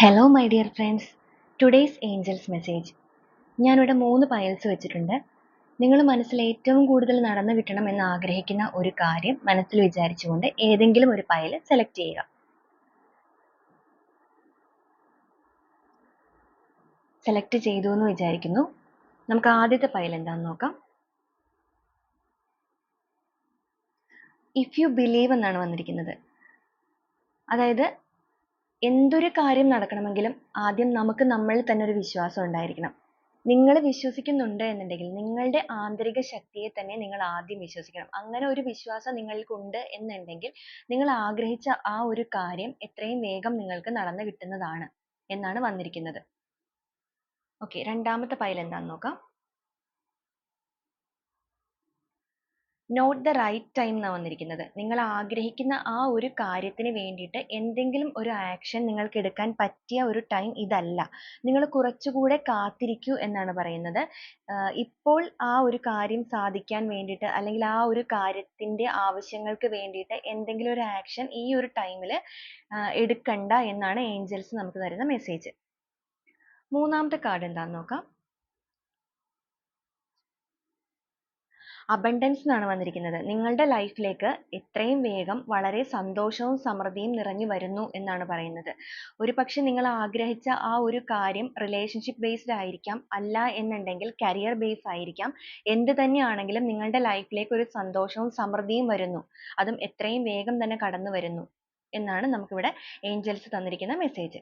Hello my dear friends, today's angels message. ഞാനിവിടെ 3 piles വെച്ചിട്ടുണ്ട്. നിങ്ങൾ മനസ്സിൽ ഏറ്റവും കൂടുതൽ നടന്നു കിട്ടണം എന്ന് ആഗ്രഹിക്കുന്ന ഒരു കാര്യം മനസ്സിൽ വിചാരിച്ചുകൊണ്ട് ഏതെങ്കിലും ഒരു പയൽ സെലക്ട് ചെയ്യുക. സെലക്ട് ചെയ്തു എന്ന് വിചാരിക്കുന്നു. നമുക്ക് ആദ്യത്തെ പയൽ എന്താണെന്ന് നോക്കാം. ഇഫ് യു ബിലീവ് എന്നാണ് വന്നിരിക്കുന്നത്. അതായത് എന്തൊരു കാര്യം നടക്കണമെങ്കിലും ആദ്യം നമുക്ക് നമ്മളിൽ തന്നെ ഒരു വിശ്വാസം ഉണ്ടായിരിക്കണം. നിങ്ങൾ വിശ്വസിക്കുന്നുണ്ട് എന്നുണ്ടെങ്കിൽ നിങ്ങളുടെ ആന്തരിക ശക്തിയെ തന്നെ നിങ്ങൾ ആദ്യം വിശ്വസിക്കണം. അങ്ങനെ ഒരു വിശ്വാസം നിങ്ങൾക്കുണ്ട് എന്നുണ്ടെങ്കിൽ നിങ്ങൾ ആഗ്രഹിച്ച ആ ഒരു കാര്യം എത്രയും വേഗം നിങ്ങൾക്ക് നടന്നു കിട്ടുന്നതാണ് എന്നാണ് വന്നിരിക്കുന്നത്. ഓക്കെ, രണ്ടാമത്തെ പയൽ എന്താണെന്ന് നോക്കാം. നോട്ട് ദ റൈറ്റ് ടൈം എന്നാണ് വന്നിരിക്കുന്നത്. നിങ്ങൾ ആഗ്രഹിക്കുന്ന ആ ഒരു കാര്യത്തിന് വേണ്ടിയിട്ട് എന്തെങ്കിലും ഒരു ആക്ഷൻ നിങ്ങൾക്ക് എടുക്കാൻ പറ്റിയ ഒരു ടൈം ഇതല്ല. നിങ്ങൾ കുറച്ചുകൂടെ കാത്തിരിക്കൂ എന്നാണ് പറയുന്നത്. ഇപ്പോൾ ആ ഒരു കാര്യം സാധിക്കാൻ വേണ്ടിയിട്ട് അല്ലെങ്കിൽ ആ ഒരു കാര്യത്തിന്റെ ആവശ്യങ്ങൾക്ക് വേണ്ടിയിട്ട് എന്തെങ്കിലും ഒരു ആക്ഷൻ ഈ ഒരു ടൈമിൽ എടുക്കണ്ട എന്നാണ് ഏഞ്ചൽസ് നമുക്ക് തരുന്ന മെസ്സേജ്. മൂന്നാമത്തെ കാർഡ് എന്താണെന്ന് നോക്കാം. അബണ്ടൻസ് എന്നാണ് വന്നിരിക്കുന്നത്. നിങ്ങളുടെ ലൈഫിലേക്ക് എത്രയും വേഗം വളരെ സന്തോഷവും സമൃദ്ധിയും നിറഞ്ഞു വരുന്നു എന്നാണ് പറയുന്നത്. ഒരുപക്ഷെ നിങ്ങൾ ആഗ്രഹിച്ച ആ ഒരു കാര്യം റിലേഷൻഷിപ്പ് ബേസ്ഡ് ആയിരിക്കാം, അല്ല എന്നുണ്ടെങ്കിൽ കരിയർ ബേസ് ആയിരിക്കാം. എന്ത് തന്നെയാണെങ്കിലും നിങ്ങളുടെ ലൈഫിലേക്ക് ഒരു സന്തോഷവും സമൃദ്ധിയും വരുന്നു. അതും എത്രയും വേഗം തന്നെ കടന്നു വരുന്നു എന്നാണ് നമുക്കിവിടെ ഏഞ്ചൽസ് തന്നിരിക്കുന്ന മെസ്സേജ്.